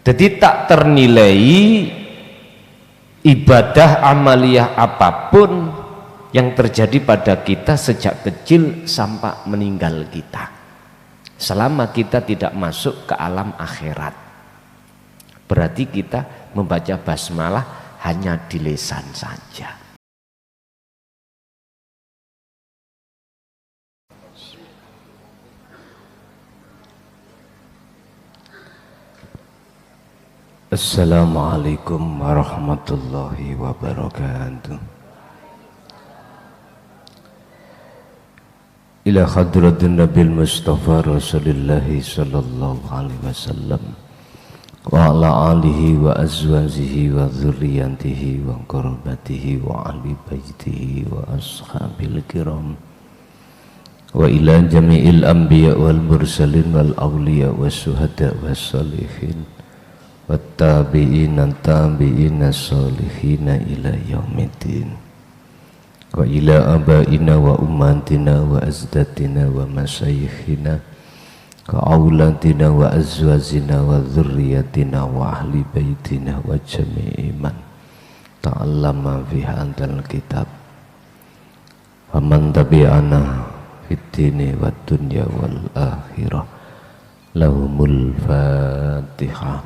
Jadi tak ternilai ibadah amaliyah apapun yang terjadi pada kita sejak kecil sampai meninggal kita, selama kita tidak masuk ke alam akhirat. Berarti kita membaca basmalah hanya di lisan saja. Assalamualaikum warahmatullahi wabarakatuh. Ila hadratin Nabil Mustafa Rasulillahi sallallahu alaihi wasallam wa ala alihi wa azwajihi wa dzurriyyatihi wa qurabatihi wa ahli baitihi wa ashabil kiram wa ila jami'il anbiya wal mursalin wal awliya was syuhada was salihin wattabi'ina tabi'ina salihina ila yaumiddin wa ila abaina wa ummatina wa azdatina wa masyayikhina wa aulatina wa azwazina wa dzurriyyatina wa ahli baitina wa jami'i man ta'allama fi hadzal kitab wa man tabi'ana fid dini wad dunya wal akhirah lahumul fatihah.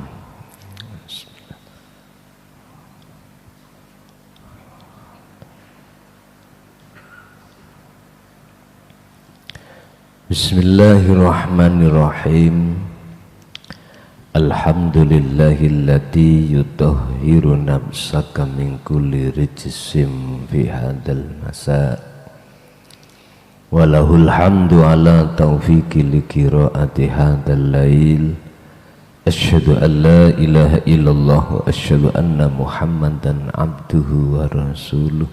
Bismillahirrahmanirrahim. Alhamdulillahilladzi yutahhiru nafsaka min kulli rijsim fi hadzal masa. Walahul hamdu ala taufiqi liqiraati hadzal lail. Asyhadu an la ilaha illallah wa asyhadu anna Muhammadan abduhu wa rasuluh.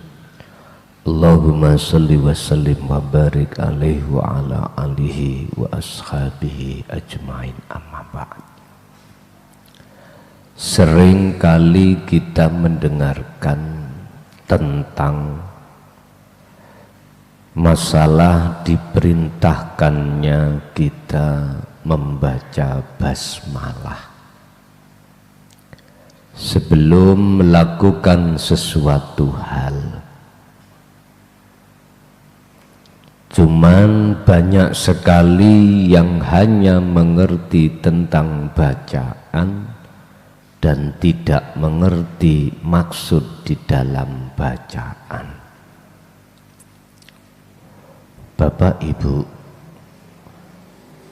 Allahumma salli wa sallim wa barik alaihi wa ala alihi wa ashabihi ajmain, amma ba'd. Sering kali kita mendengarkan tentang masalah diperintahkannya kita membaca basmalah sebelum melakukan sesuatu hal. Cuman banyak sekali yang hanya mengerti tentang bacaan dan tidak mengerti maksud di dalam bacaan. Bapak Ibu,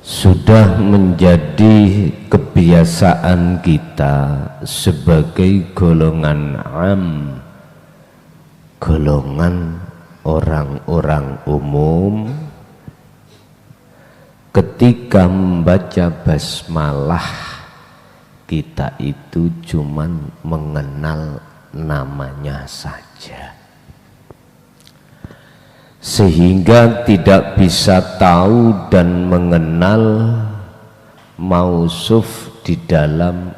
sudah menjadi kebiasaan kita sebagai golongan golongan orang-orang umum, ketika membaca basmalah kita itu cuman mengenal namanya saja, sehingga tidak bisa tahu dan mengenal mausuf di dalam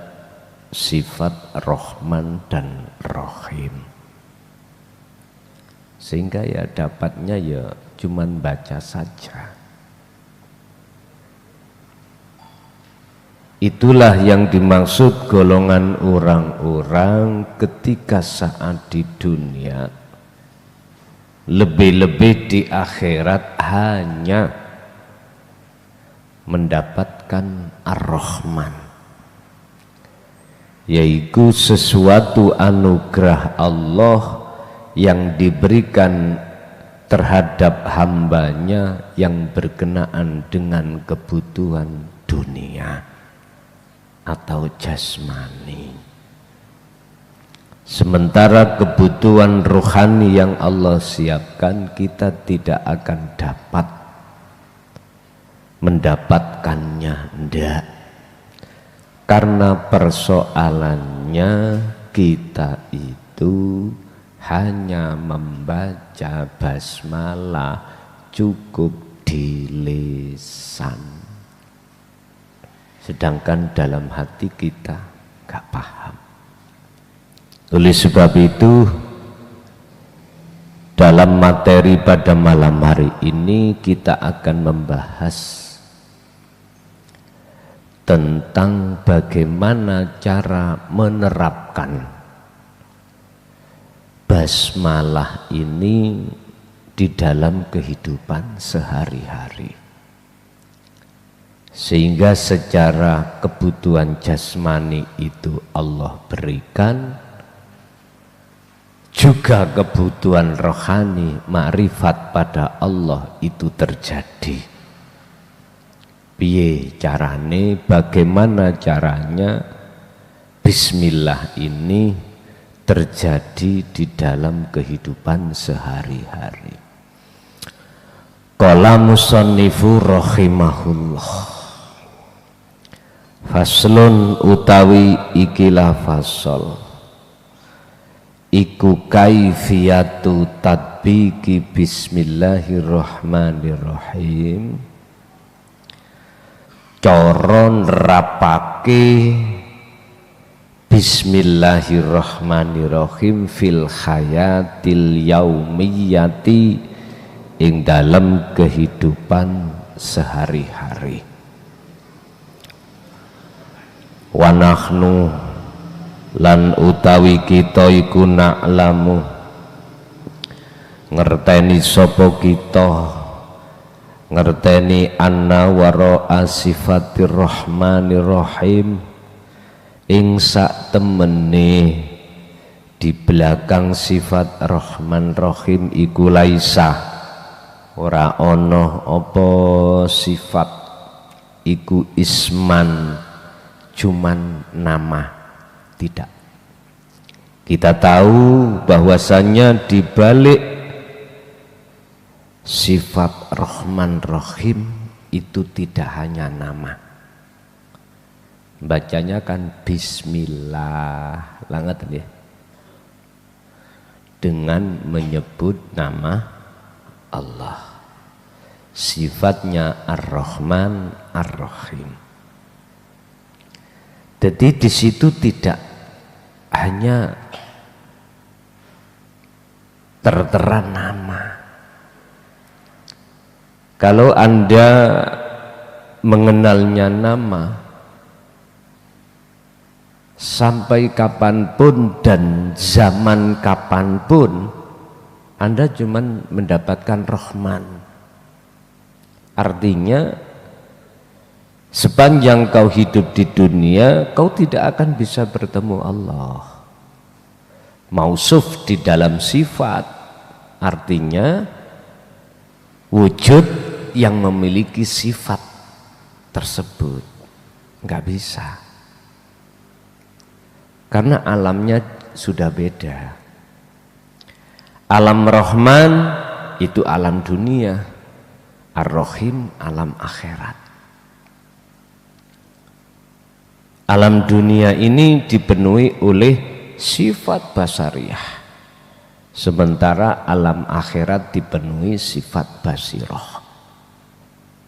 sifat Rahman dan Rahim. Sehingga ya dapatnya ya cuman baca saja. Itulah yang dimaksud golongan orang-orang ketika saat di dunia, lebih-lebih di akhirat hanya mendapatkan Ar-Rahman, yaitu sesuatu anugerah Allah yang diberikan terhadap hambanya yang berkenaan dengan kebutuhan dunia atau jasmani. Sementara kebutuhan rohani yang Allah siapkan kita tidak akan dapat mendapatkannya, ndak. Karena persoalannya kita itu hanya membaca basmalah cukup di lisan, sedangkan dalam hati kita gak paham. Oleh sebab itu, dalam materi pada malam hari ini kita akan membahas tentang bagaimana cara menerapkan basmalah ini di dalam kehidupan sehari-hari, sehingga secara kebutuhan jasmani itu Allah berikan, juga kebutuhan rohani makrifat pada Allah itu terjadi. Piye carane, bagaimana caranya bismillah ini terjadi di dalam kehidupan sehari-hari. Qala musannifu rahimahullah, faslun utawi ikilah fasol iku kaifiyatu tadbiki bismillahirrahmanirrahim, cara nerapake bismillahirrahmanirrahim fil hayatil yaumiyati ing dalam kehidupan sehari-hari. Wa nahnu lan utawi kita iku na'lamu ngerteni sapa kita, ngerteni anna wara'a sifatir rahmanir rahim, ing sak temene di belakang sifat rahman rahim iku laisa, ora ana apa sifat iku isman, cuman nama. Tidak. Kita tahu bahwasanya di balik sifat Rahman Rahim itu tidak hanya nama. Bacanya kan Bismillah, langat ya, dengan menyebut nama Allah. Sifatnya Ar-Rahman Ar-Rahim. Jadi di situ tidak hanya tertera nama. Kalau Anda mengenalnya nama, sampai kapanpun dan zaman kapanpun Anda cuma mendapatkan Rahman. Artinya sepanjang kau hidup di dunia, kau tidak akan bisa bertemu Allah. Mausuf di dalam sifat, artinya wujud yang memiliki sifat tersebut. Enggak bisa. Karena alamnya sudah beda. Alam Rahman itu alam dunia, Ar-Rahim alam akhirat. Alam dunia ini dipenuhi oleh sifat basariyah, sementara alam akhirat dipenuhi sifat basirah.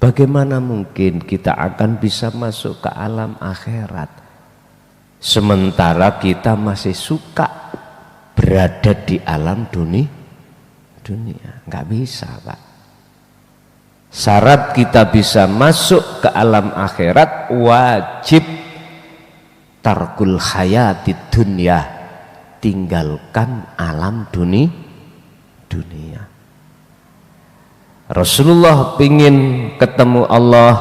Bagaimana mungkin kita akan bisa masuk ke alam akhirat sementara kita masih suka berada di alam dunia? Nggak bisa, Pak. Syarat kita bisa masuk ke alam akhirat wajib tarkul hayati dunia, tinggalkan alam dunia. Rasulullah ingin ketemu Allah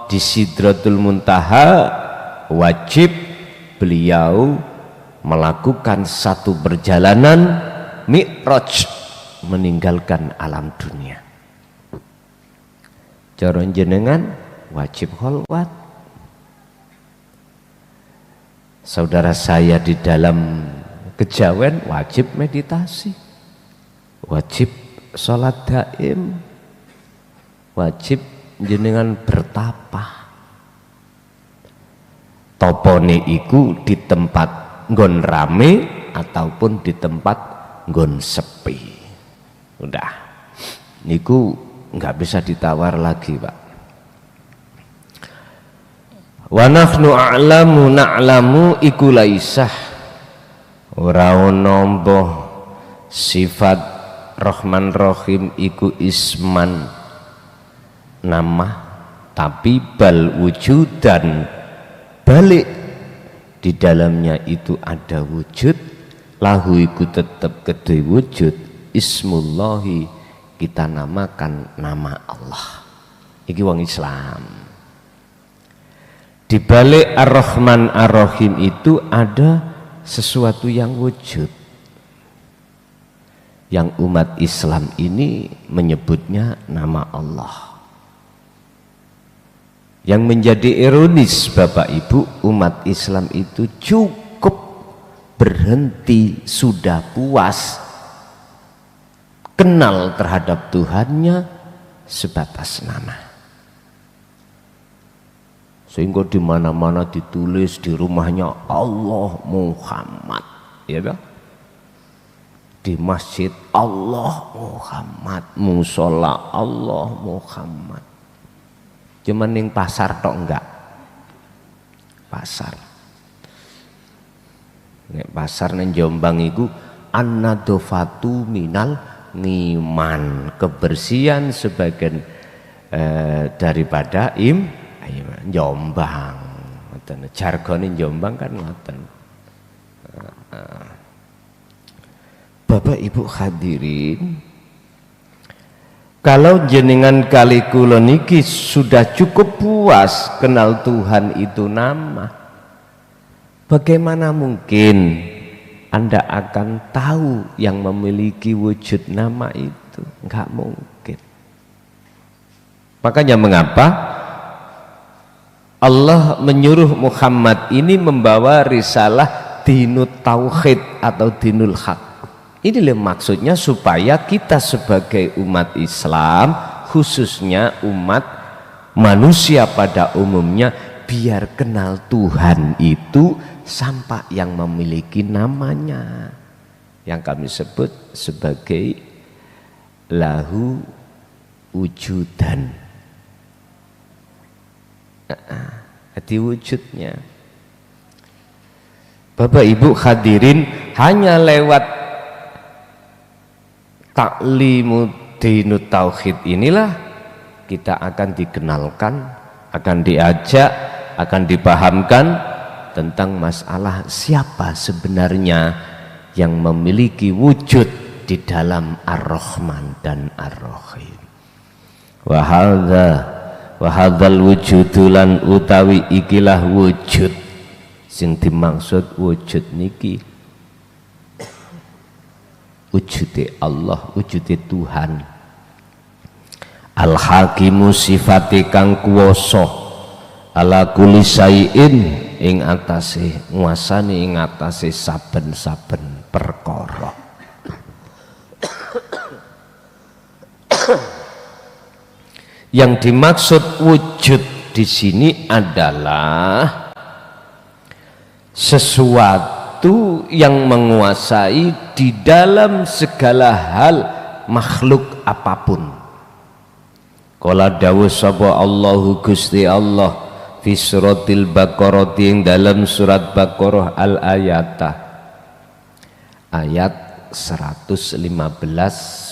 di Sidratul Muntaha, wajib beliau melakukan satu perjalanan mi'raj, meninggalkan alam dunia. Cara jenengan wajib kholwat. Saudara saya di dalam kejawen wajib meditasi, wajib sholat daim, wajib jenengan bertapa. Topone iku di tempat nggon rame ataupun di tempat nggon sepi. Udah, niku nggak bisa ditawar lagi, Pak. Wa nahnu a'lamu na'lamu iku laisah, ora ono sifat Rahman Rahim iku isman, nama, tapi bal wujudan dibalik di dalamnya itu ada wujud, lahu iku tetap kedue wujud, ismullahi kita namakan nama Allah. Iki wong Islam. Di balik Ar-Rahman Ar-Rahim itu ada sesuatu yang wujud, yang umat Islam ini menyebutnya nama Allah. Yang menjadi ironis Bapak Ibu, umat Islam itu cukup berhenti, sudah puas kenal terhadap Tuhannya sebatas nama. Sehingga di mana-mana ditulis di rumahnya Allah Muhammad, ya toh? Di masjid Allah Muhammad, musola Allah Muhammad. Cuman ning pasar tok enggak. Pasar. Nek pasar nang Jombang iku an-nadhafatu minal ngiman, kebersihan sebagian daripada Jombang. Ngoten. Jargone Jombang kan ngoten. Bapak Ibu hadirin, kalau jenengan kali kula niki sudah cukup puas kenal Tuhan itu nama, bagaimana mungkin Anda akan tahu yang memiliki wujud nama itu? Enggak mungkin. Makanya mengapa Allah menyuruh Muhammad ini membawa risalah dinut tauhid atau dinul haq. Inilah maksudnya supaya kita sebagai umat Islam, khususnya umat manusia pada umumnya, biar kenal Tuhan itu sampai yang memiliki namanya, yang kami sebut sebagai lahu wujudan. Hati wujudnya. Bapak Ibu hadirin, hanya lewat taklimu dinut tauhid inilah kita akan dikenalkan, akan diajak, akan dipahamkan tentang masalah siapa sebenarnya yang memiliki wujud di dalam Ar-Rahman dan Ar-Rahim. Wahadzal wujudulan utawi ikilah wujud sing dimaksud wujud niki wujude Allah, wujude Tuhan. Al-Hakimu sifate kang kuwasa ala kulli syai'in ing atase nguasani ing atase saben-saben perkara. Yang dimaksud wujud di sini adalah sesuatu yang menguasai di dalam segala hal makhluk apapun. Qala dawuh sapa Allahu Gusti Allah fi suratil Baqarah ing dalam surat Baqarah al-ayatah ayat 115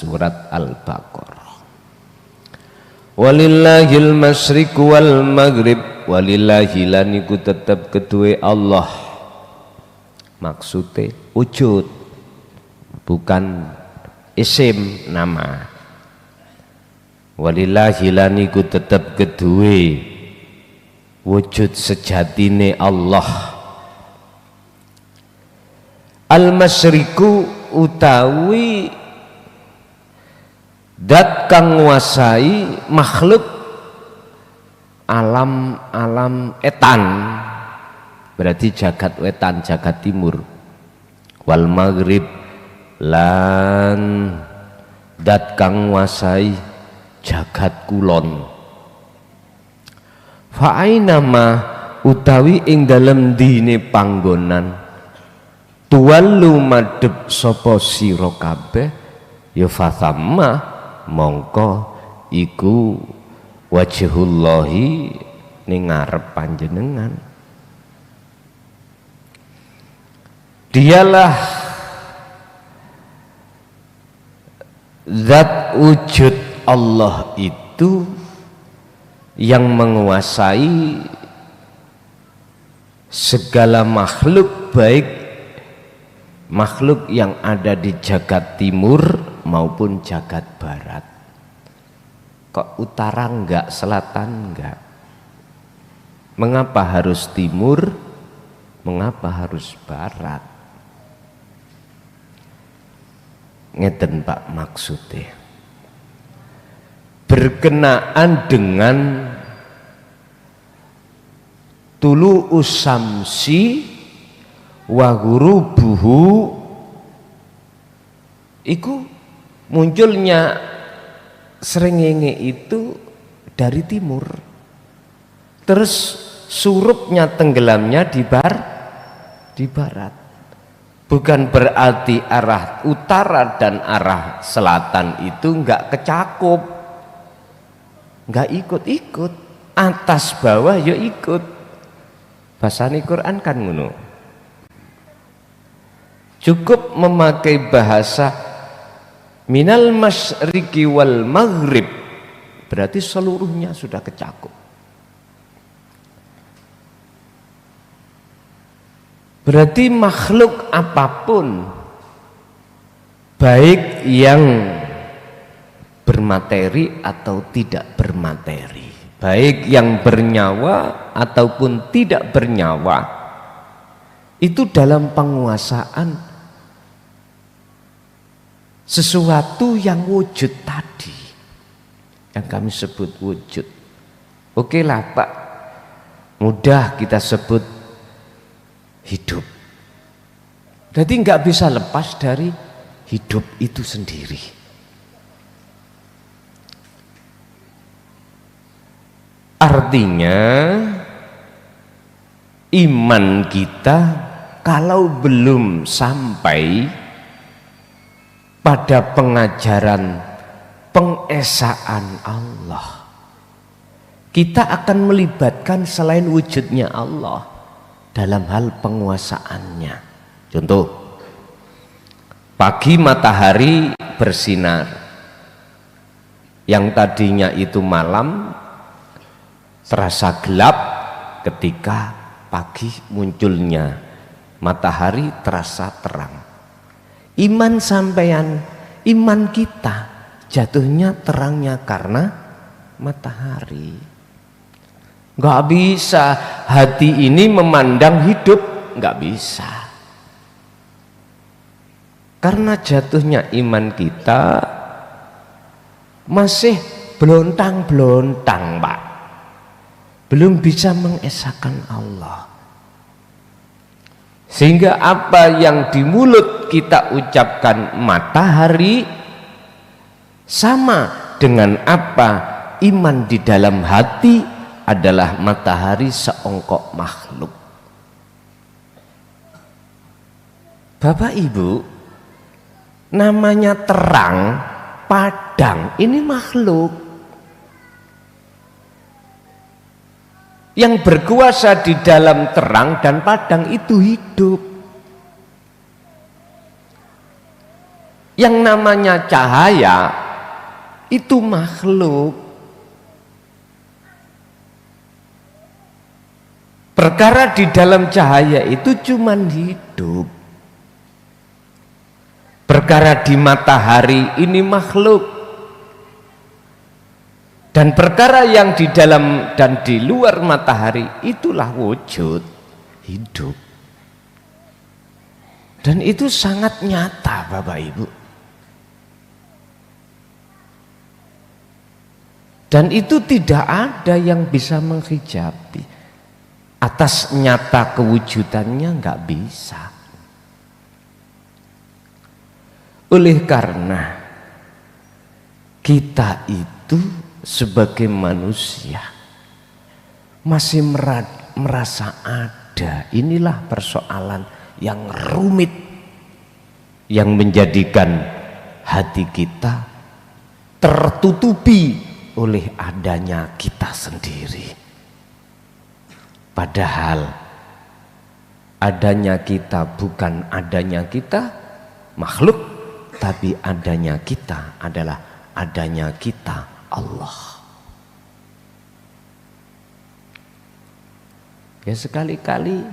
surat Al-Baqarah. Walillahil masyriqu wal maghrib, walillahi laniku tetap kedue Allah. Maksudnya wujud, bukan isim nama. Walillahi laniku tetap kedue wujud sejatine Allah. Al-masyriqu utawi dat kang nguasai makhluk alam etan, berarti jagat wetan, jagat timur. Wal maghrib lan dat kang nguasai jagat kulon. Fa ainama utawi ing dalem dine panggonan tuwallu madhep sapa sira kabeh ya fathamma mongko iku wajhullahi ning ngarep panjenengan. Dialah zat wujud Allah itu yang menguasai segala makhluk, baik makhluk yang ada di jagat timur maupun jagat barat. Kok utara enggak, selatan enggak? Mengapa harus timur? Mengapa harus barat? Ngeten Pak maksudnya. Berkenaan dengan tulu usamsi wa ghurubuhu, iku munculnya srengenge itu dari timur, terus surupnya tenggelamnya di barat. Bukan berarti arah utara dan arah selatan itu enggak kecakup, enggak ikut-ikut, atas bawah ya ikut. Bahasane Quran kan ngono. Cukup memakai bahasa minal masyriqi wal maghrib, berarti seluruhnya sudah kecakup. Berarti makhluk apapun, baik yang bermateri atau tidak bermateri, baik yang bernyawa ataupun tidak bernyawa, itu dalam penguasaan sesuatu yang wujud tadi, yang kami sebut wujud. Oke lah Pak, mudah kita sebut hidup. Jadi nggak bisa lepas dari hidup itu sendiri. Artinya iman kita kalau belum sampai pada pengajaran pengesaan Allah, kita akan melibatkan selain wujudnya Allah dalam hal penguasaannya. Contoh, pagi matahari bersinar, yang tadinya itu malam terasa gelap ketika pagi munculnya matahari terasa terang. Iman sampean, iman kita jatuhnya terangnya karena matahari. Nggak bisa hati ini memandang hidup, nggak bisa, karena jatuhnya iman kita masih belontang-belontang Pak, belum bisa mengesahkan Allah. Sehingga apa yang di mulut kita ucapkan matahari sama dengan apa iman di dalam hati adalah matahari seongkok makhluk. Bapak Ibu, namanya terang, padang, ini makhluk yang berkuasa di dalam terang dan padang itu hidup. Yang namanya cahaya itu makhluk. Perkara di dalam cahaya itu cuman hidup. Perkara di matahari ini makhluk. Dan perkara yang di dalam dan di luar matahari itulah wujud, hidup. Dan itu sangat nyata Bapak Ibu. Dan itu tidak ada yang bisa menghijabi. Atas nyata kewujudannya nggak bisa. Oleh karena kita itu sebagai manusia masih merasa ada, inilah persoalan yang rumit yang menjadikan hati kita tertutupi oleh adanya kita sendiri. Padahal adanya kita bukan adanya kita makhluk, tapi adanya kita adalah adanya kita Allah. Ya sekali-kali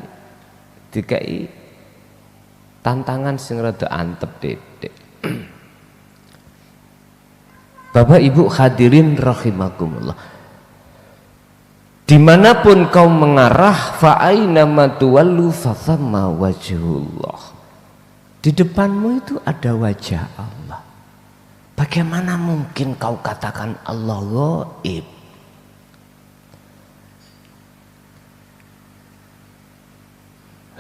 dikai tantangan sing rada antep dedek. Bapak Ibu hadirin rahimakumullah, dimanapun kau mengarah, fa aina ma tuwallu fa thamma wajhullah. Di depanmu itu ada wajah Allah. Bagaimana mungkin kau katakan Allah gaib?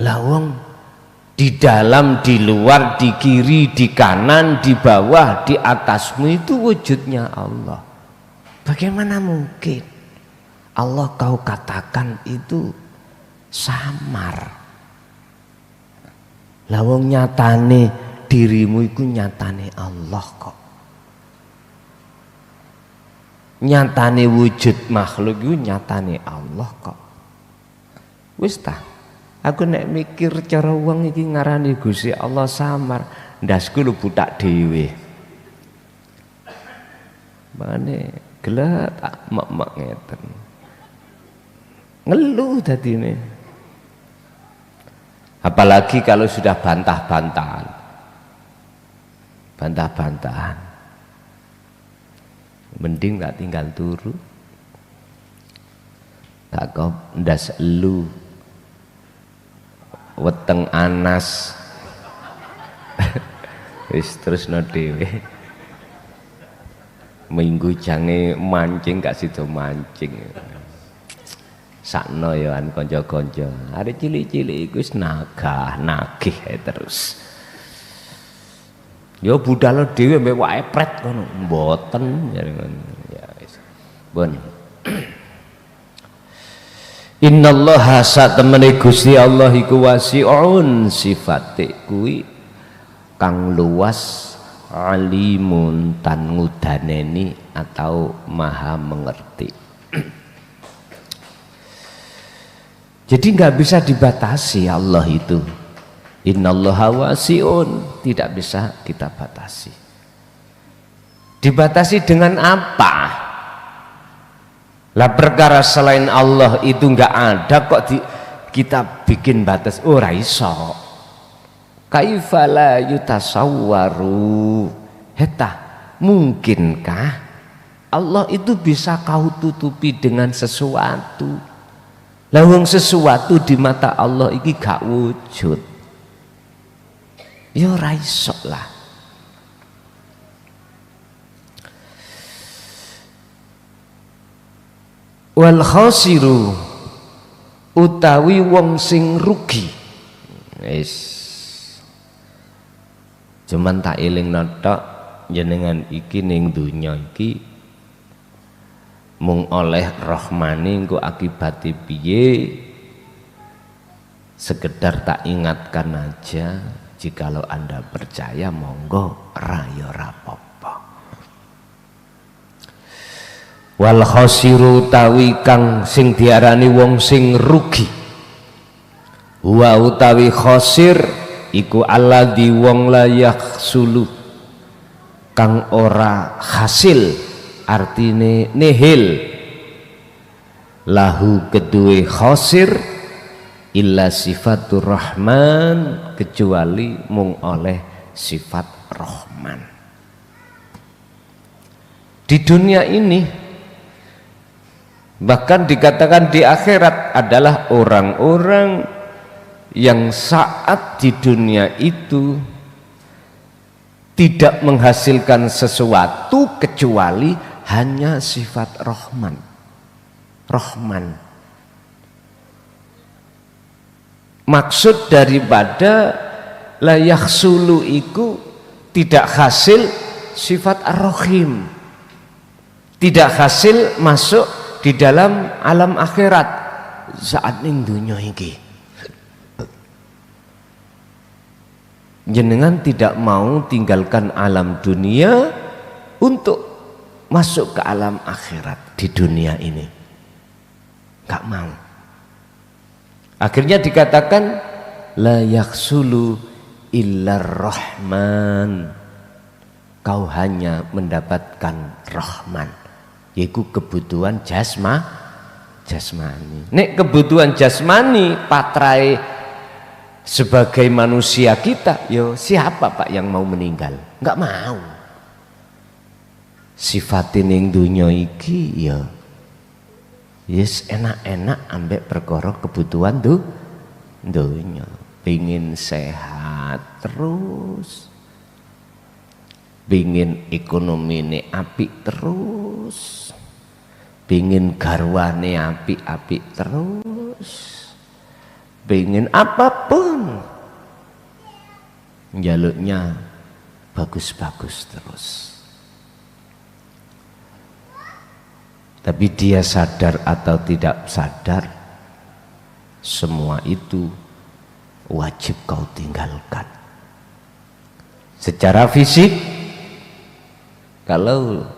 Lawang di dalam, di luar, di kiri, di kanan, di bawah, di atasmu itu wujudnya Allah. Bagaimana mungkin Allah kau katakan itu samar? Lawang nyatane dirimu itu nyatane Allah kok. Nyatane wujud makhluk itu nyatane Allah kok. Wis ta, aku nek mikir cara wong iki ngarani Gusti Allah samar, ndasku lu butak dhewe. Mane gelap mak-mak ngeten. Ngeluh dadine. Apalagi kalau sudah bantah-bantahan. Bantah-bantahan. Mending tak tinggal turu. Tak kau ndas elu. Weteng anas. Wis terusno dhewe. Minggu jange mancing gak sida mancing. Sakno ya an kanca-kanca. Arek cilik-cilik iku wis nagih terus. Ya budal dhewe mbek wae pret ngono. Mboten ya wis. Pun. Innallaha satemene Gusti Allah iku wasi'un, sifate kuwi kang luas, alimun tan ngudaneni atau maha mengerti. Jadi nggak bisa dibatasi Allah itu. Innallaha wasi'un, tidak bisa kita batasi. Dibatasi dengan apa? Lah perkara selain Allah itu nggak ada kok kita bikin batas. Oh raiso. Kaifa la yutasawwaru. Heta, mungkinkah Allah itu bisa kau tutupi dengan sesuatu? Lawang sesuatu di mata Allah iki gak wujud. Ya ora iso lah. Wal khasiru utawi wong sing rugi. Wis. Cuman tak eling tok jenengan iki ning donya iki mung oleh rahmani engko akibate piye, sekedar tak ingatkan aja. Jikalau Anda percaya monggo, raya rapopo. Wal khasiru tawi kang sing diarani wong sing rugi, wa utawi khasir iku alladzi wong la yakhsulu kang ora hasil, artine nihil, lahu kedue khosir illa sifatur rahman, kecuali mung oleh sifat rahman. Di dunia ini bahkan dikatakan di akhirat adalah orang-orang yang saat di dunia itu tidak menghasilkan sesuatu kecuali hanya sifat Rahman. Rahman. Maksud daripada la yakhsulu iku tidak hasil sifat Ar-Rahim. Tidak hasil masuk di dalam alam akhirat saat ning dunya iki. Jenengan tidak mau tinggalkan alam dunia untuk masuk ke alam akhirat di dunia ini, nggak mau. Akhirnya dikatakan la yakhsulu illar rahman, kau hanya mendapatkan rahman, yaitu kebutuhan jasmani. Nek kebutuhan jasmani patrai Sebagai manusia kita, yo siapa Pak yang mau meninggal? Enggak mau. Sifatin ning dunya iki ya yes enak-enak ambek perkara kebutuhan tuh dunya. Pingin sehat terus, pingin ekonomi ini apik terus, pingin garwane apik-apik terus, pingin apapun jaluknya bagus-bagus terus. Tapi dia sadar atau tidak sadar, semua itu wajib kau tinggalkan. Secara fisik, kalau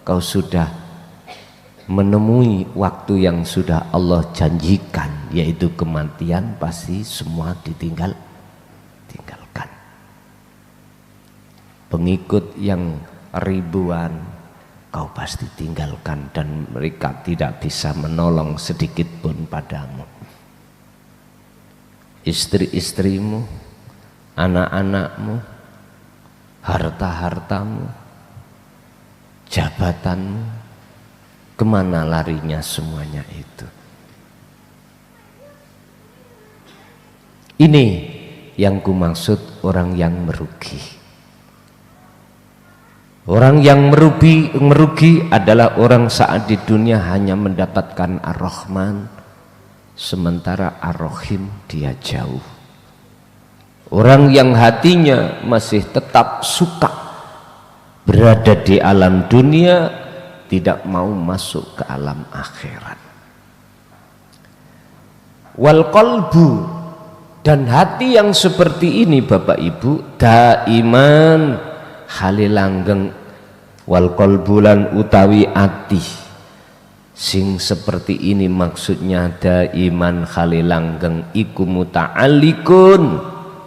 kau sudah menemui waktu yang sudah Allah janjikan, yaitu kematian, pasti semua tinggalkan. Pengikut yang ribuan kau pasti tinggalkan, dan mereka tidak bisa menolong sedikit pun padamu. Istri-istrimu, anak-anakmu, harta-hartamu, jabatanmu, kemana larinya semuanya itu? Ini yang kumaksud orang yang merugi. Orang yang merugi adalah orang saat di dunia hanya mendapatkan Ar-Rahman, sementara Ar-Rahim dia jauh. Orang yang hatinya masih tetap suka berada di alam dunia, tidak mau masuk ke alam akhirat. Wal qalbu, dan hati yang seperti ini Bapak Ibu daiman halilanggeng. Wal qalbulan utawi ati sing seperti ini maksudnya daiman halilanggeng iku muta'alliqun,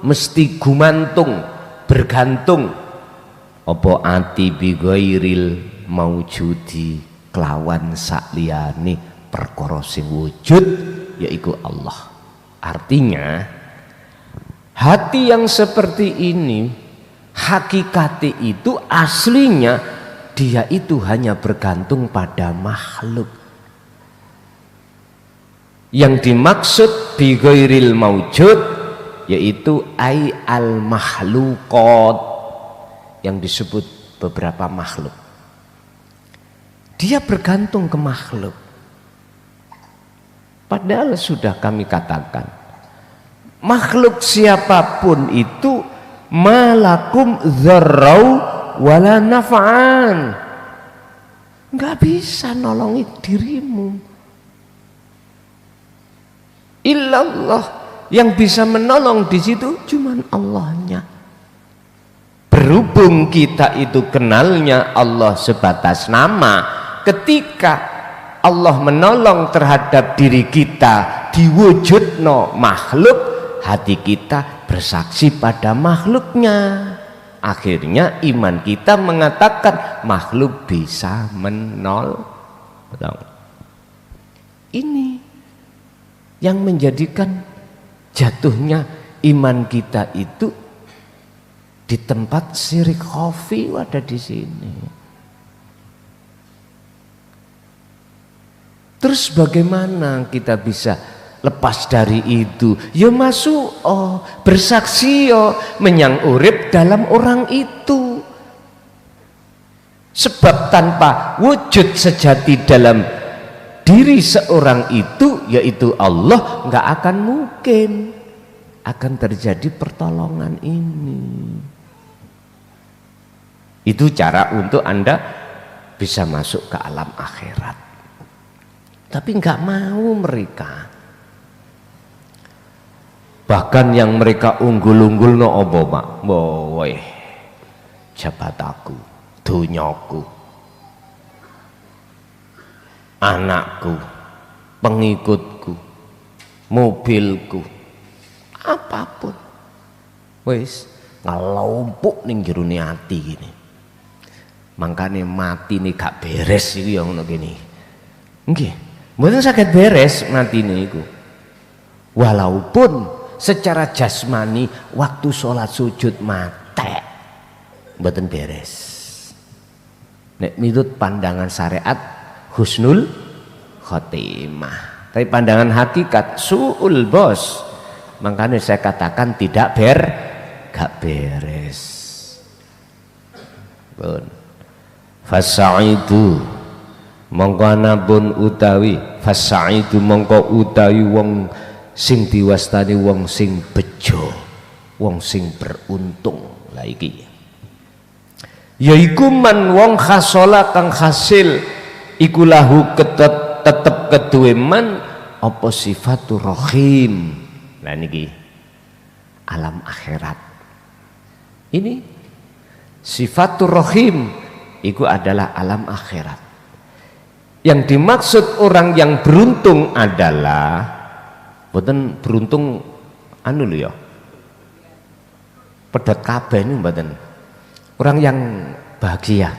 mesti gumantung, bergantung apa ati bi ghairil maujudi, kelawan sakliyane perkara sing wujud yaiku Allah. Artinya hati yang seperti ini hakikati itu aslinya dia itu hanya bergantung pada makhluk. Yang dimaksud bi ghairil maujud yaitu ai al makhluqat, yang disebut beberapa makhluk. Dia bergantung ke makhluk. Padahal sudah kami katakan, makhluk siapapun itu malakum dzarrau wala naf'an, nggak bisa nolongi dirimu. Illallah, yang bisa menolong di situ cuman Allahnya. Berhubung kita itu kenalnya Allah sebatas nama, ketika Allah menolong terhadap diri kita diwujudno makhluk, hati kita bersaksi pada makhluknya. Akhirnya iman kita mengatakan makhluk bisa menolong. Ini yang menjadikan jatuhnya iman kita itu di tempat syirik khafi ada di sini. Terus bagaimana kita bisa lepas dari itu? Ya masuk bersaksi menyang urip dalam orang itu. Sebab tanpa wujud sejati dalam diri seorang itu, yaitu Allah, nggak akan mungkin akan terjadi pertolongan ini. Itu cara untuk Anda bisa masuk ke alam akhirat. Tapi nggak mau mereka. Bahkan yang mereka unggul-unggul no obo mak, boy, jabataku, dunyaku, anakku, pengikutku, mobilku, apapun, wis ngelompok ning jerone ati gini. Makanya mati nih gak beres iki yang ngono gini. Nggih, mboten saged beres mati niku. Walaupun secara jasmani waktu sholat sujud mate mboten beres. Nek miturut pandangan syariat husnul khotimah, tapi pandangan hakikat suul bos. Makanya saya katakan tidak gak beres. Pun fasaidu mongko anapun utawi fasaidu mongko utawi wong sing diwastani wong sing bejo, wong sing beruntung. Lah iki yaiku man wong khasola kang hasil iku lahu tetep keduwe man apa sifatur rahim. Lah niki alam akhirat. Ini sifatur rahim itu adalah alam akhirat. Yang dimaksud orang yang beruntung adalah mboten beruntung anu lho ya. Pedhot kabeh niku mboten. Orang yang bahagia.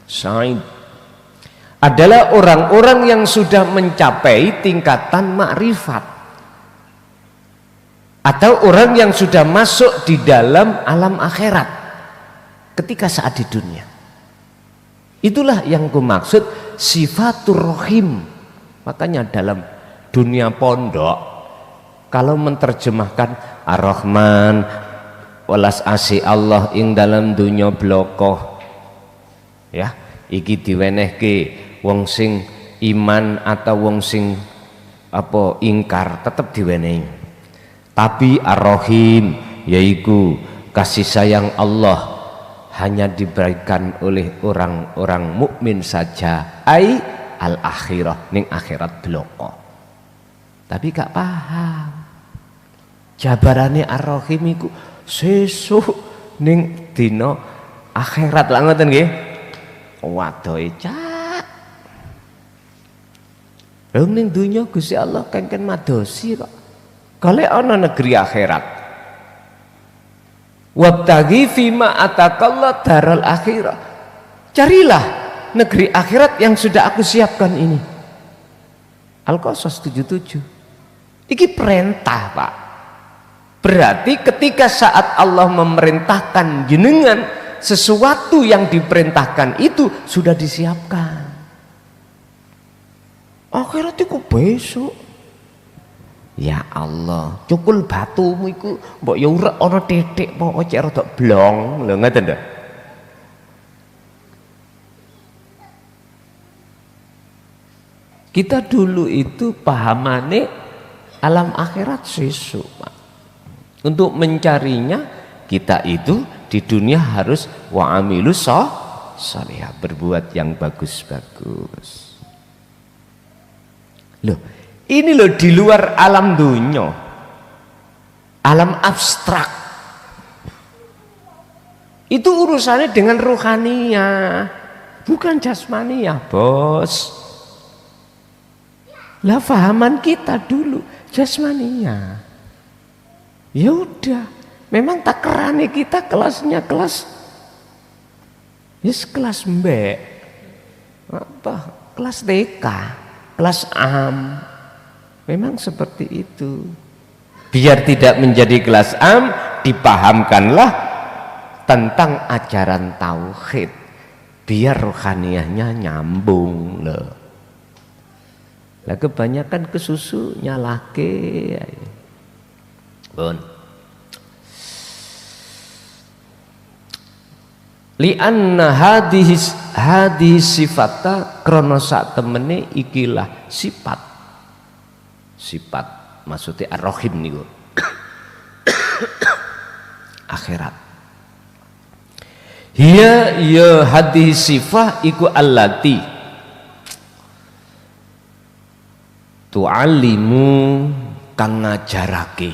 Sa'id adalah orang-orang yang sudah mencapai tingkatan makrifat. Atau orang yang sudah masuk di dalam alam akhirat ketika saat di dunia. Itulah yang kumaksud sifatur rahim. Makanya dalam dunia pondok kalau menerjemahkan Ar-Rahman welas asih Allah ing dalam dunia bloko ya, iki diwenehke wong sing iman atau wong sing apa ingkar tetap diwenehi. Tapi Ar-Rahim yaitu kasih sayang Allah hanya diberikan oleh orang-orang mukmin saja, ai al-akhirah ning akhirat bloko. Tapi gak paham jabarane Ar-Rahim iku sesuk ning dina akhirat lah ngoten nggih. Wadohe cak. Lha ning dunya Gusti Allah kengken madosi kok. Golek ana negeri akhirat. Wabtaghi fima atakallah daral akhirah. Carilah negeri akhirat yang sudah aku siapkan ini. Al-Qasas 77. Iki perintah, Pak. Berarti ketika saat Allah memerintahkan jenengan, sesuatu yang diperintahkan itu sudah disiapkan. Akhirat iku besok. Ya Allah, cukul batumu iku mbok ya urek ana titik apa cek rada blong. Lho ngoten lho. Kita dulu itu pahamane alam akhirat sesuk, Pak. Untuk mencarinya kita itu di dunia harus wa amilus sholihah, berbuat yang bagus-bagus. Loh, ini loh di luar alam dunia, alam abstrak. Itu urusannya dengan ruhaniyah, bukan jasmaniyah, bos. Lah fahaman kita dulu jasmaniyah. Ya udah, memang takerane kita kelasnya kelas, yes kelas mbek, apa kelas TK, kelas AM. Memang seperti itu. Biar tidak menjadi kelas am, dipahamkanlah tentang ajaran tauhid. Biar rohaniyahnya nyambung loh. Lah kebanyakan kesusu nyalake. Bun. Li'anna hadhihi sifata krana sak temene ikilah sifat maksudnya ar-rahim niku akhirat. Hiya ya hadhihi sifah iku allati tu'allimu kang ngajarake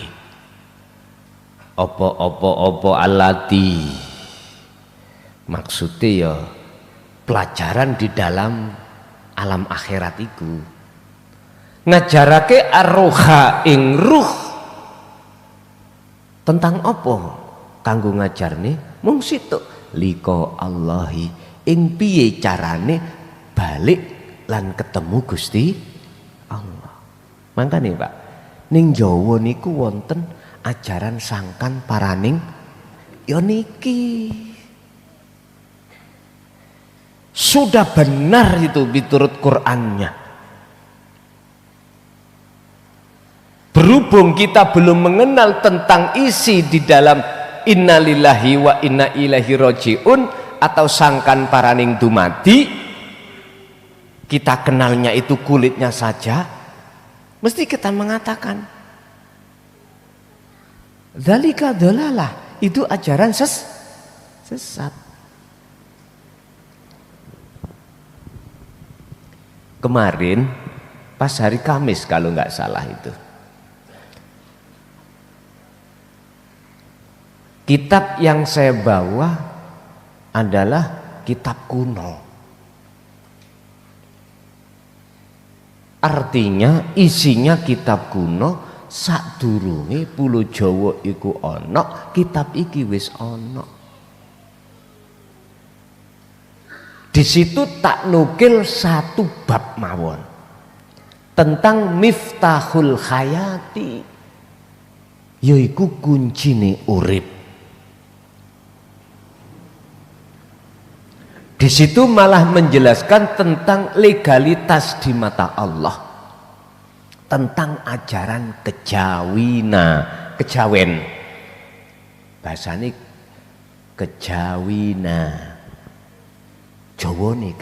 apa allati maksudnya ya pelajaran di dalam alam akhirat iku ngajarake ar-ruha ing ruh tentang apa kanggo ngajarne mung situk liko Allahi ing piye carane balik lan ketemu Gusti Allah. Mangkane Pak ning Jawa niku wonten ajaran sangkan paraning yoniki. Sudah benar itu menurut Qur'annya. Berhubung kita belum mengenal tentang isi di dalam innalillahi wa inna ilaihi rajiun atau sangkan paraning dumadi, kita kenalnya itu kulitnya saja, mesti kita mengatakan dzalika dhalalah, itu ajaran sesat. Kemarin pas hari Kamis kalau nggak salah itu, kitab yang saya bawa adalah kitab kuno. Artinya isinya kitab kuno, sadurunge Pulo Jawa iku ana, kitab iki wis ana. Di situ tak nukil satu bab mawon tentang miftahul hayati, yaiku kuncine urip. Di situ malah menjelaskan tentang legalitas di mata Allah, tentang ajaran kejawen, bahasane kejawina, Jawa nih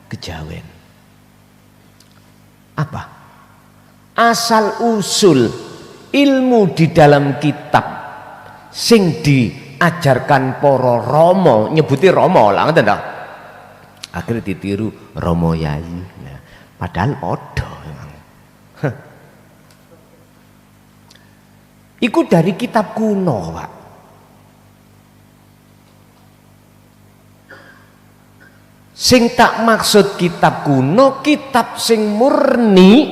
kejawen. Apa? Asal usul ilmu di dalam kitab sing diajarkan para rama, nyebuti rama lah ngoten ta. Akhirnya ditiru Rama Yai. Nah, padahal padha. Iku dari kitab kuno, Pak. Sing tak maksud kitab kuno, kitab sing murni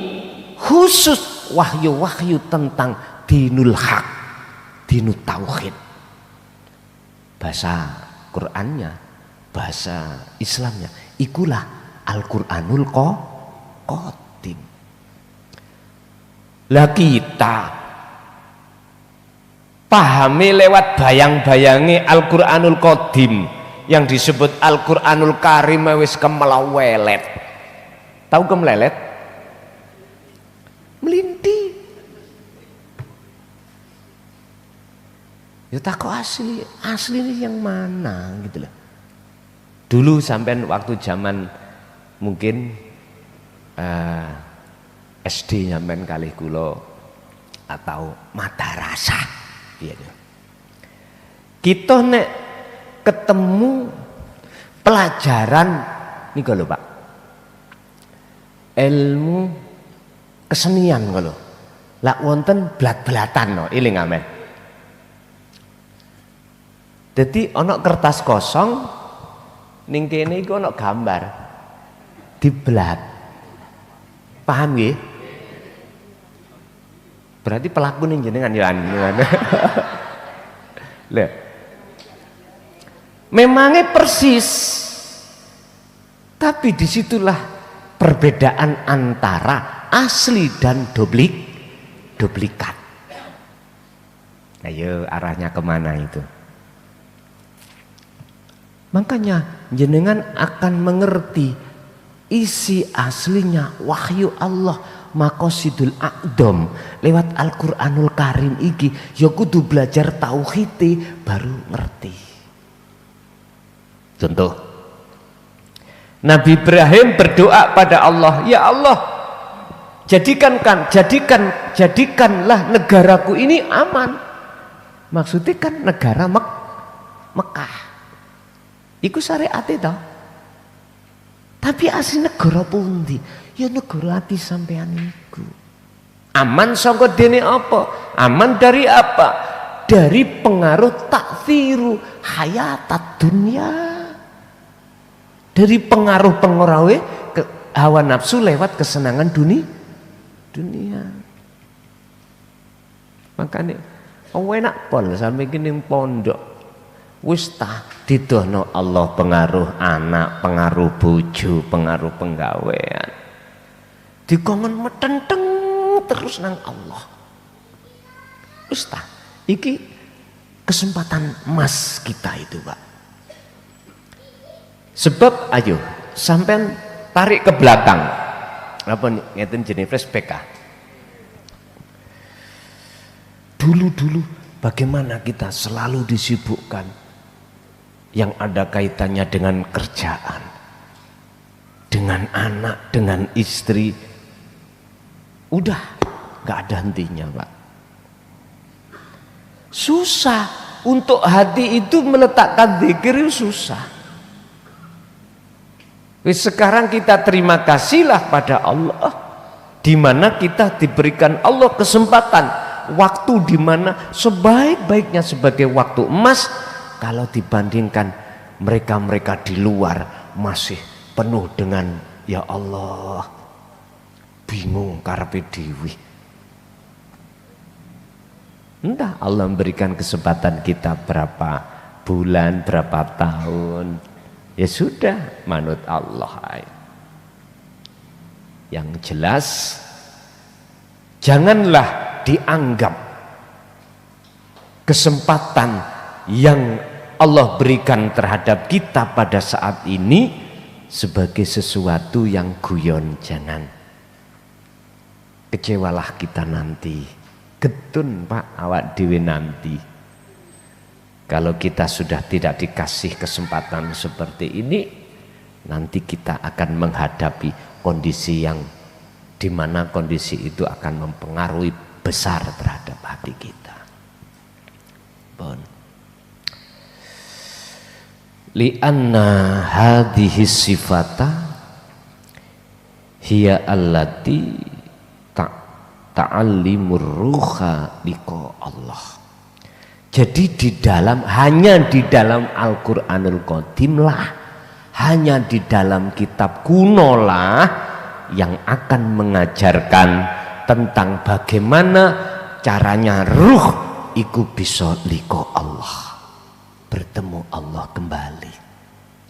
khusus wahyu-wahyu tentang dinul haq, dinul tauhid. Bahasa Qur'annya, bahasa Islamnya, ikulah Al-Qur'anul Qadim. Lah kita pahami lewat bayang-bayangi Al-Qur'anul Qadim yang disebut Al-Qur'anul Karim wis kemelawelet. Tahu kemelelet? Melinti. Ya tak kok asli ini yang mana gitu loh. Dulu sampean waktu zaman mungkin SD sampean kalih kula atau madrasah gitu. Kita nek ketemu pelajaran nih kalau Pak, ilmu kesenian kalau lak wonten blat-blatan no, iling amen. Jadi ono kertas kosong ning kene iku ono gambar diblat. Paham nggih? Berarti pelaku ning jenengan ya lho. Memangnya persis, tapi disitulah perbedaan antara asli dan duplikat. Ayo arahnya kemana itu? Makanya jenengan akan mengerti isi aslinya wahyu Allah maqasidul aqdam lewat Al-Qur'anul Karim iki. Ya kudu belajar tauhid baru ngerti. Contoh, Nabi Ibrahim berdoa pada Allah, ya Allah, jadikanlah negaraku ini aman. Maksudnya kan negara Mekah. Iku syariat itu. Tapi asli negara pundi? Ya negara ati sampean iku. Aman saka dene apa? Aman dari apa? Dari pengaruh takfiru hayatat dunia. Dari pengaruh-pengaruh hawa nafsu lewat kesenangan dunia. Makanya enak pol sampai gini pondok wis tah didono Allah pengaruh anak, pengaruh bojo, pengaruh penggawean. Dikongen metenteng terus nang Allah. Ustaz, iki kesempatan emas kita itu, Pak. Sebab ayo sampean tarik ke belakang. Apa nih ngeten jenenge flashback ah. Dulu bagaimana kita selalu disibukkan yang ada kaitannya dengan kerjaan, dengan anak, dengan istri. Udah gak ada hentinya, Pak. Susah untuk hati itu meletakkan zikir, susah. Sekarang kita terima kasihlah pada Allah, di mana kita diberikan Allah kesempatan, waktu di mana sebaik-baiknya sebagai waktu emas kalau dibandingkan mereka-mereka di luar masih penuh dengan ya Allah bingung karepe dhewe. Entah Allah memberikan kesempatan kita berapa bulan, berapa tahun, ya sudah manut Allah. Yang jelas janganlah dianggap kesempatan yang Allah berikan terhadap kita pada saat ini sebagai sesuatu yang guyon. Jangan, kecewalah kita nanti. Getun Pak awak dewe nanti kalau kita sudah tidak dikasih kesempatan seperti ini, nanti kita akan menghadapi kondisi yang dimana kondisi itu akan mempengaruhi besar terhadap hati kita. Bon. Li'anna hadhihi sifata hiya allati ta'allimur ruha liqa Allah. Jadi hanya di dalam Al-Qur'anul Qadim lah, hanya di dalam kitab kuno lah yang akan mengajarkan tentang bagaimana caranya ruh iku bisa liqa Allah, bertemu Allah kembali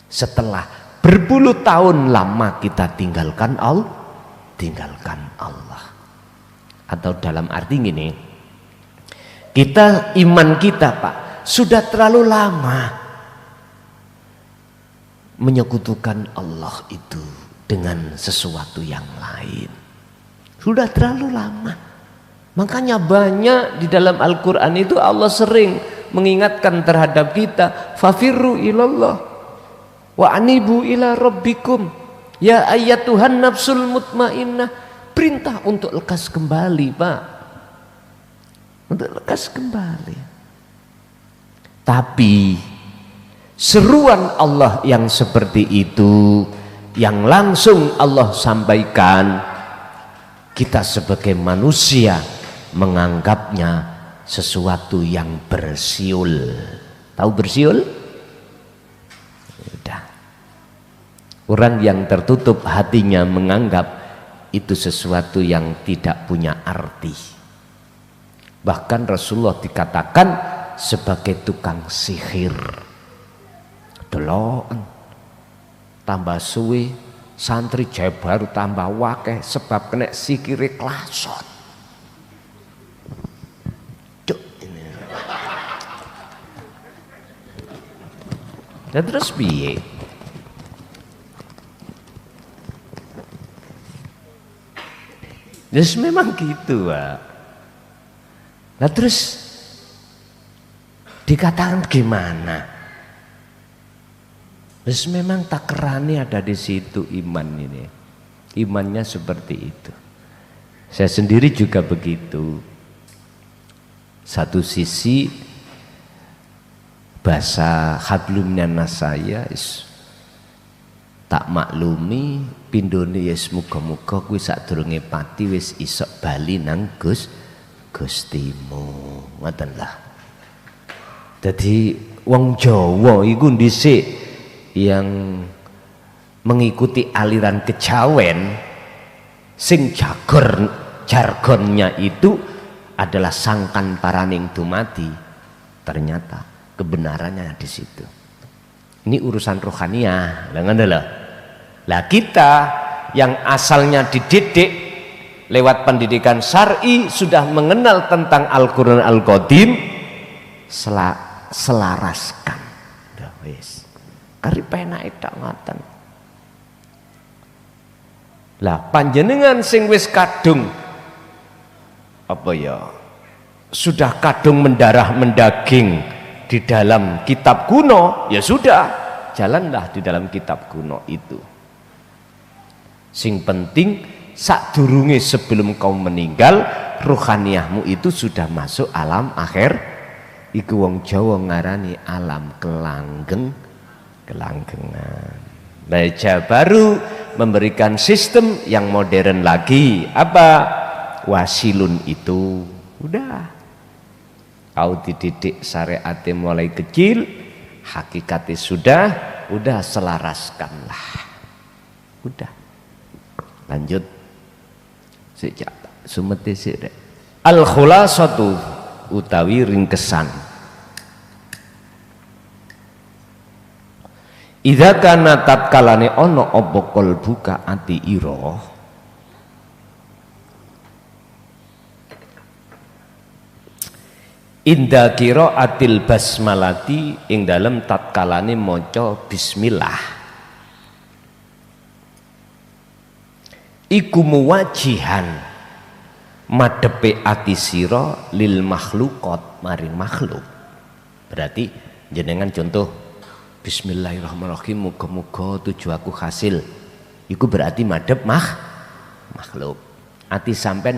setelah berpuluh tahun lama kita tinggalkan Allah. Atau dalam arti gini, kita iman kita Pak sudah terlalu lama menyekutukan Allah itu dengan sesuatu yang lain. Sudah terlalu lama. Makanya banyak di dalam Al-Quran itu Allah sering mengingatkan terhadap kita, fafirru ilallah wa anibu ila rabbikum ya ayyatuhan nafsul mutmainnah. Perintah untuk lekas kembali Pak, untuk lekas kembali. Tapi seruan Allah yang seperti itu yang langsung Allah sampaikan, kita sebagai manusia menganggapnya sesuatu yang bersiul. Tahu bersiul? Udah. Orang yang tertutup hatinya menganggap itu sesuatu yang tidak punya arti. Bahkan Rasulullah dikatakan sebagai tukang sihir. Delok tambah suwe santri baru tambah wakeh sebab kena sikire klason. Dan terus piye? Terus memang gitu Pak. Nah terus dikatakan gimana? Terus memang takerane ada di situ iman ini. Imannya seperti itu. Saya sendiri juga begitu. Satu sisi bahasa hablum minas saya tak maklumi pindone yes muga-muga kuwi sadurunge pati wis isok bali nang Gustimu. Ngoten lah. Dadi wong Jawa iku dhisik yang mengikuti aliran kejawen sing jargonnya itu adalah sangkan paraning dumadi. Ternyata kebenarannya di situ. Ini urusan rohaniah, lah ngono lho. Lah kita yang asalnya dididik lewat pendidikan syar'i sudah mengenal tentang Al-Qur'an Al-Qadim, selaraskan. Udah wis. Kari penake tak ngoten. Lah panjenengan sing wis kadung apa ya? Sudah kadung mendarah mendaging di dalam kitab kuno, ya sudah, jalanlah di dalam kitab kuno itu. Sing penting sadurunge sebelum kau meninggal, ruhaniyahmu itu sudah masuk alam akhir. Iku wong Jawa ngarani alam kelanggengan. Baca baru memberikan sistem yang modern lagi. Apa? Wasilun itu udah. Kau dididik syariatnya mulai kecil, hakikatnya udah selaraskanlah. Udah. Lanjut. Sejak sumete sik rek. Al khulasatu utawi ringkesan. Idza kana tatkalane ana apa qalbuka ati ira, inda qiraatil basmalati ing dalem tatkalane maca bismillah, iku muwajihan madepe ati sira lil makhluqat maring makhluk. Berarti jenengan contoh bismillahirrahmanirrahim, muga-muga tujuh aku hasil, iku berarti madep makhluk. Ati sampean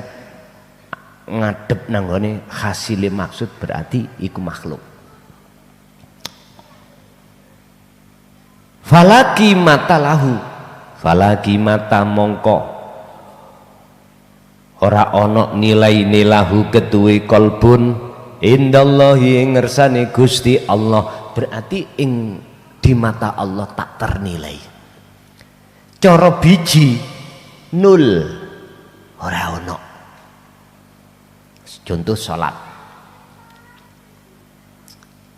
ngadep nanggone hasilnya maksud berarti iku makhluk. Falaki mata lahu, falaki mata mongko ora ono nilai nilahu ketuwe kolbun indallahi ngersane Gusti Allah, berarti ing di mata Allah tak ternilai. Cara biji nul ora ono. Contoh salat.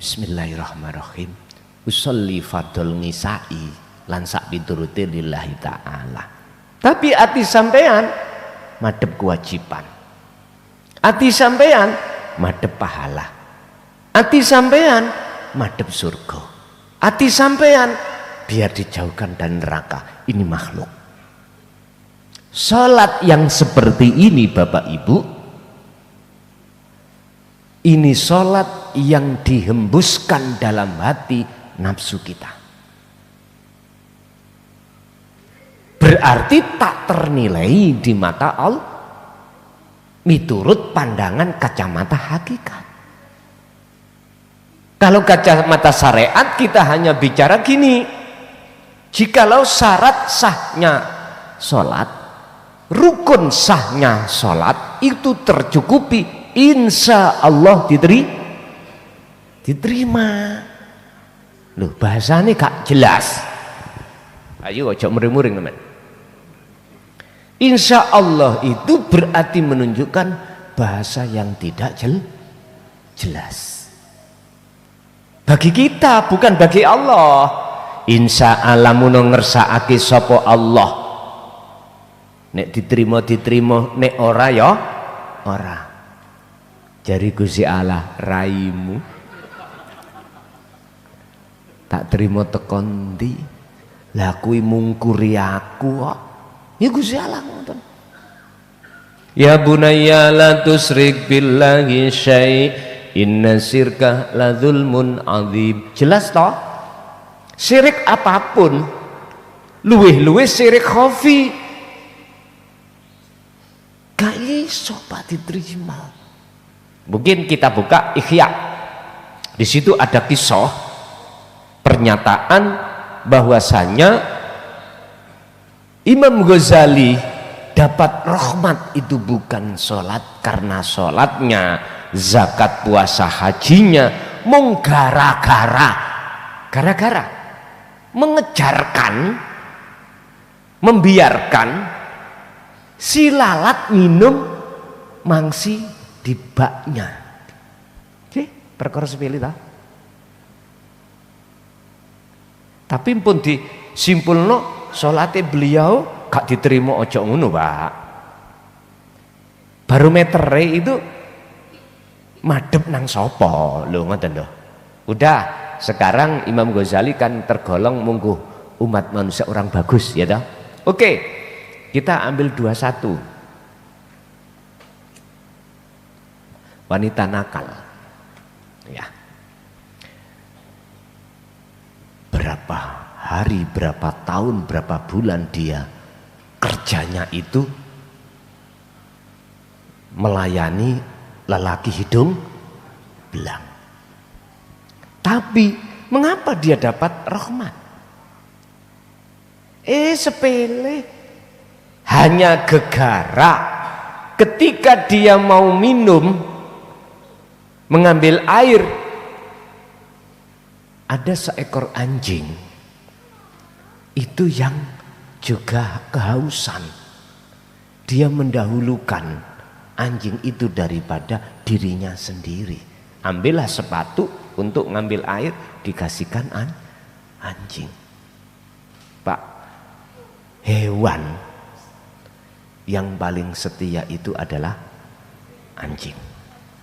Bismillahirrahmanirrahim. Usolli fardhul ngisa'i lan sak pituruté lillahi ta'ala. Tapi ati sampean madhep kewajiban. Ati sampean madhep pahala. Ati sampean madhep surga. Ati sampean biar dijauhkan dari neraka. Ini makhluk. Salat yang seperti ini Bapak Ibu, ini salat yang dihembuskan dalam hati nafsu kita. Berarti tak ternilai di mata Allah miturut pandangan kacamata hakikat. Kalau kacamata syariat kita hanya bicara gini, jikalau syarat sahnya sholat, rukun sahnya sholat itu tercukupi, insya Allah diterima. Loh, bahasanya gak jelas. Ayo ojo muring-muring teman. Insya Allah itu berarti menunjukkan bahasa yang tidak jelas. Bagi kita, bukan bagi Allah. Insya Allah muno ngersakake sapa Allah. Nek diterima, nek ora ya ora. Jari Gusti Allah, raimu tak terima tekon ndi? Lah kuwi mungkuri aku kok. Ya Gusti Allah ngoten. Ya bunayya la tusrik billahi syai', inna syirka la zulmun azim. Jelas toh? Syirik apapun, luwih-luwih syirik khafi, gak iso pak diterima. Mungkin kita buka Ihya, di situ ada kisah pernyataan bahwasanya Imam Ghazali dapat rahmat itu bukan sholat karena sholatnya, zakat, puasa, hajinya mung gara-gara mengejarkan, membiarkan si lalat minum mangsi di baknya. Oke, perkara sepele ta. Tapi pun disimpulno salate beliau gak diterima, ojo ngono, Pak. barometer itu madhep nang sapa lho, ngoten lho. Udah, sekarang Imam Ghazali kan tergolong mungguh umat manusia orang bagus, ya toh. Oke, kita ambil 21. Wanita nakal. Ya. Berapa hari, berapa tahun, berapa bulan dia kerjanya itu melayani lelaki hidung belang. Tapi mengapa dia dapat rahmat? Sepele. Hanya gegara ketika dia mau minum, mengambil air, ada seekor anjing itu yang juga kehausan. Dia mendahulukan anjing itu daripada dirinya sendiri. Ambillah sepatu untuk ngambil air, dikasihkan anjing. Pak, hewan yang paling setia itu adalah anjing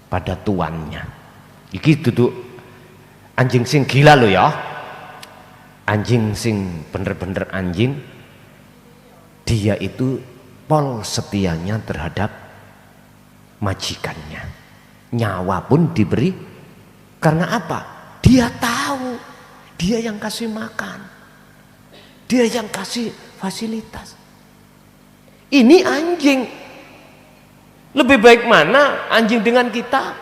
pada tuannya. Iki duduk anjing sing gila lo ya. Anjing sing bener-bener anjing, dia itu pol setianya terhadap majikannya. Nyawa pun diberi. Karena apa? Dia tahu, dia yang kasih makan, dia yang kasih fasilitas. Ini anjing. Lebih baik mana anjing dengan kita?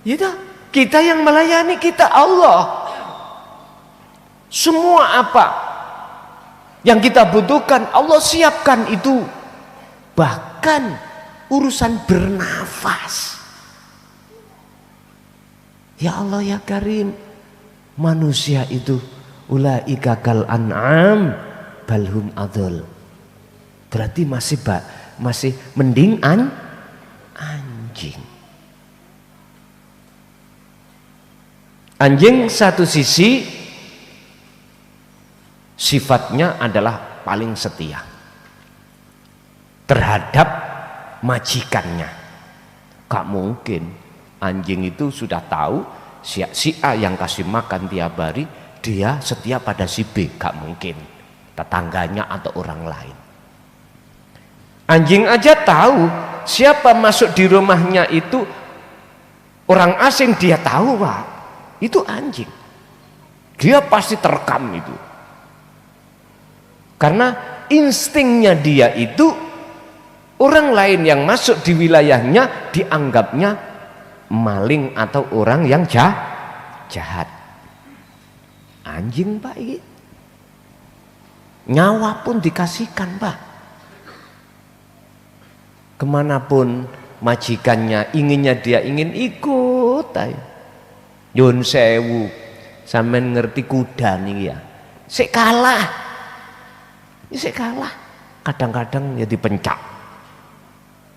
Ya, kita yang melayani, kita Allah. Semua apa yang kita butuhkan Allah siapkan itu. Bahkan urusan bernafas. Ya Allah ya Karim, manusia itu ulaika kal an'am balhum adol. Berarti masih mending anjing. Anjing satu sisi sifatnya adalah paling setia terhadap majikannya. Gak mungkin anjing itu sudah tahu si A yang kasih makan tiap hari, dia setia pada si B. Gak mungkin, tetangganya atau orang lain. Anjing aja tahu siapa masuk di rumahnya itu orang asing, dia tahu Pak. Itu anjing. Dia pasti terekam itu. Karena instingnya dia itu orang lain yang masuk di wilayahnya dianggapnya maling atau orang yang jahat. Anjing Pak ini. Nyawa pun dikasihkan Pak. Kemanapun majikannya inginnya dia ingin ikut ayo. Nyun sewu, sampean ngerti kuda nih ya. Sik kalah. Kadang-kadang ya dipencak.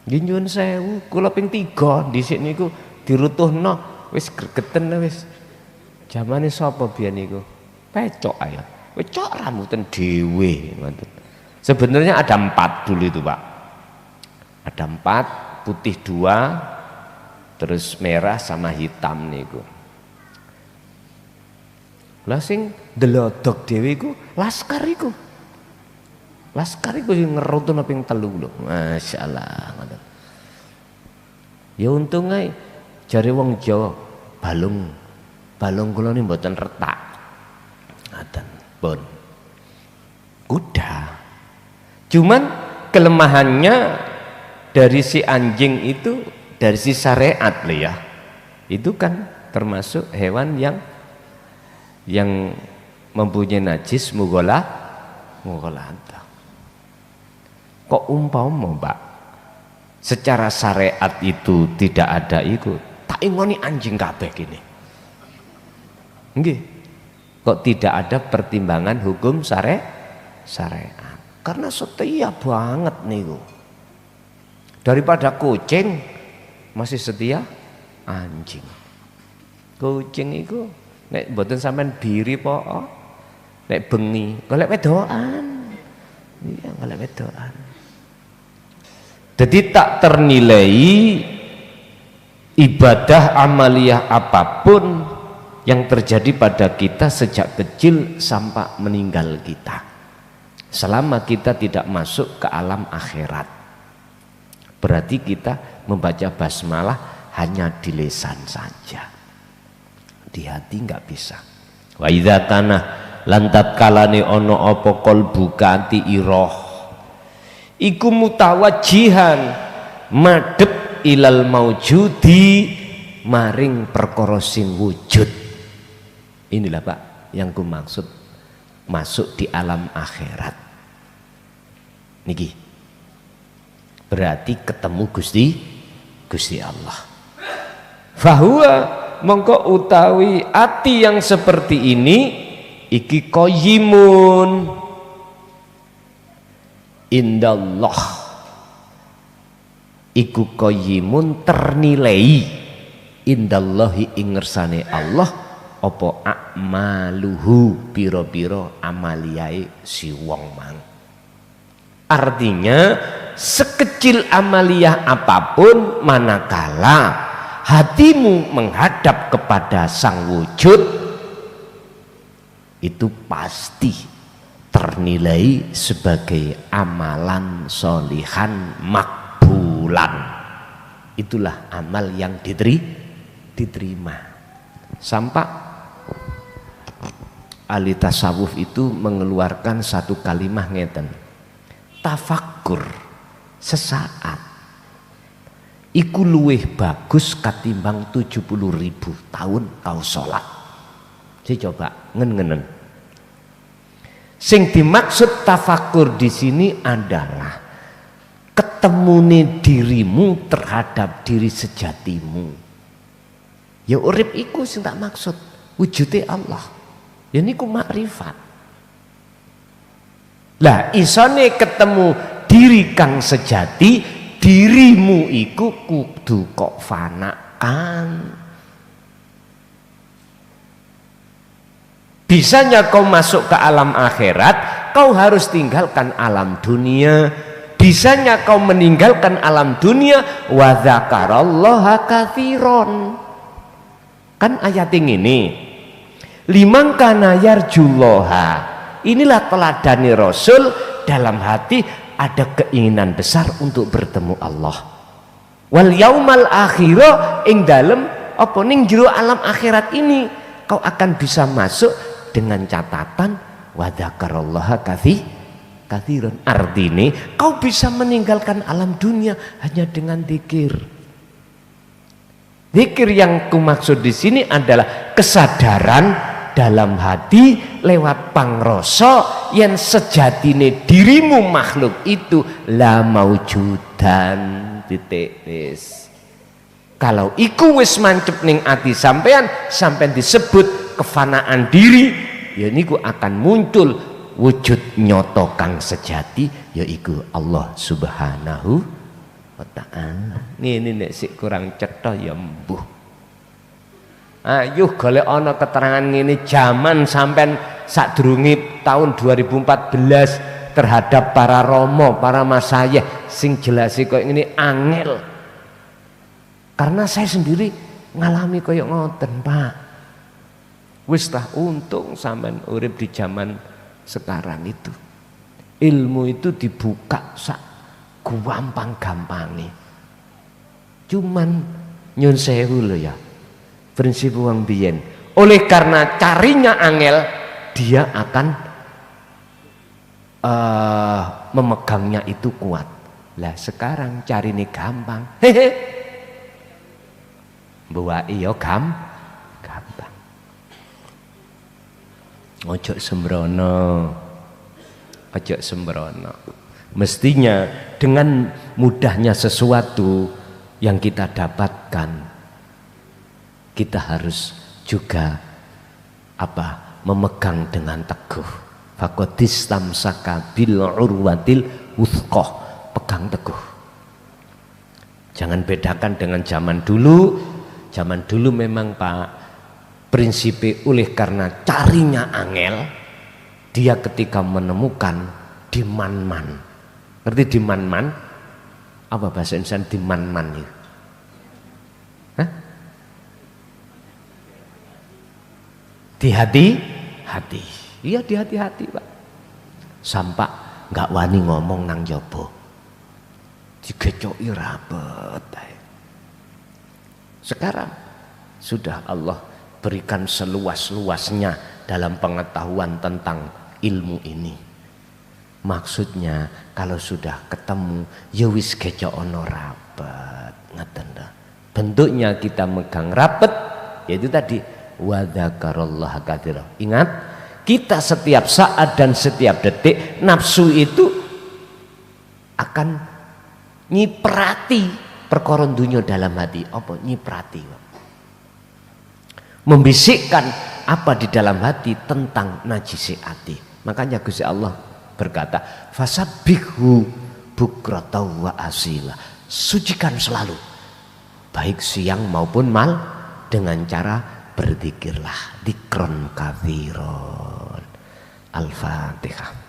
Nyun sewu, kula ping 3 dhisik niku dirutuhno wis gregeten wis. Jamane sapa biyen niku? Pecok ayo. Pecok rambutan dhewe ngoten. Sebenarnya ada 4 dulu itu, Pak. Ada 4, putih 2, terus merah sama hitam niku. Lah sing delodok dhewe iku laskar iku. Laskar iku sing ngerutun ping 3 lho. Masyaallah ngoten. Ya untung ae jare wong Jawa balung kula ni mboten retak. Ngoten, pun. Kuda. Cuman kelemahannya dari si anjing itu, dari si syariat loh ya, itu kan termasuk hewan yang mempunyai najis mughaladzah. Kok umpama Mbak secara syariat itu tidak ada itu, tak ingoni anjing kabeh gini nggih, kok tidak ada pertimbangan hukum syariat karena setia banget niku. Daripada kucing masih setia anjing. Kucing itu nek mboten sampean biri po, nek bengi golek wedokan. Iya, golek wedokan. Jadi tak ternilai ibadah amaliyah apapun yang terjadi pada kita sejak kecil sampai meninggal kita, selama kita tidak masuk ke alam akhirat. Berarti kita membaca basmalah hanya di lisan saja, di hati nggak bisa. Wa idza kana lantat kalane ono apa qalbu kanti iroh iku mutawajjihan madhep ilal maujudi maring perkara sing wujud. Inilah Pak yang ku maksud masuk di alam akhirat niki, berarti ketemu Gusti Allah. Fahuwa mongko utawi ati yang seperti ini iki qayyimun indallah, iku qayyimun ternilai indallahi ing ngersane Allah apa a'maluhu piro-piro amaliyai si wong mang. Artinya sekecil amaliyah apapun, manakala hatimu menghadap kepada sang wujud, itu pasti ternilai sebagai amalan solihan makbulan. Itulah amal yang diterima. Sampai ahli tasawuf itu mengeluarkan satu kalimat ngeten, tafakkur sesaat iku luwih bagus katimbang 70.000 tahun kau sholat. Saya coba ngenen. Sing dimaksud tafakur di sini adalah ketemune dirimu terhadap diri sejatimu. Ya urip iku sing tak maksud, wujude Allah. Ya niku makrifat. Lah isone ketemu diri kang sejati, dirimu iku kudu kok fanakan. Bisanya kau masuk ke alam akhirat, kau harus tinggalkan alam dunia. Bisanya kau meninggalkan alam dunia, wa dzakarallaha katsiron. Kan ayat ini, liman kana yarjullaha. Inilah teladani Rasul, dalam hati ada keinginan besar untuk bertemu Allah. Wal yaumal akhirah, ing dalem apa ning jero alam akhirat ini kau akan bisa masuk dengan catatan wa dzakarallaha katsiran. Artinya kau bisa meninggalkan alam dunia hanya dengan zikir. Zikir yang kumaksud di sini adalah kesadaran dalam hati lewat pangrasa yang sejatine dirimu makhluk itu la maujudan titik wis. Kalau iku wis mancep ning ati sampean disebut kefanaan diri, ya niku akan muncul wujud nyoto kang sejati, yaiku Allah Subhanahu wa ta'ala. Ini nek sik kurang cetha ya mbuh. Ayo golek ana keterangan ngene zaman sampean sadurunge tahun 2014 terhadap para romo, para masayih sing jelase koyo ngene angel. Karena saya sendiri ngalami koyo ngoten, Pak. Wis lah untung sampean urip di zaman sekarang itu. Ilmu itu dibuka sak gampang-gampange. Cuman nyun sewu lho ya. Prinsip wong biyen. Oleh karena carinya angel, dia akan memegangnya itu kuat. Lah sekarang carine gampang. Hehe. Buai yo gampang. Ojo sembrono. Mestinya dengan mudahnya sesuatu yang kita dapatkan, kita harus juga memegang dengan teguh. Faqadis tamsaka bil urwatil wuthqah, pegang teguh. Jangan bedakan dengan zaman dulu. Zaman dulu memang Pak, prinsipe oleh karena carinya angel, dia ketika menemukan diman-man. Ngerti diman-man? Apa bahasa Indonesia diman-man itu? Hah? Di hati. Iya di hati-hati Pak. Sampai nggak wani ngomong nang jopo. Digecoki rapet. Sekarang sudah Allah berikan seluas-luasnya dalam pengetahuan tentang ilmu ini. Maksudnya kalau sudah ketemu ya wis gecok ono rapet, ngeten dah. Bentuknya kita megang rapet, yaitu tadi wa dzakarallaha katsira. Ingat, kita setiap saat dan setiap detik nafsu itu akan nyiprati perkara dunya dalam hati. Apa nyiprati? Membisikkan apa di dalam hati tentang najisi hati. Makanya Gusti Allah berkata, fasabbihu bukratan wa asila. Sucikan selalu, baik siang maupun malam, dengan cara berzikirlah, dzikron katsiron. Al-Fatihah.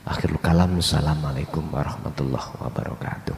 Akhirul kalam. Assalamualaikum warahmatullahi wabarakatuh.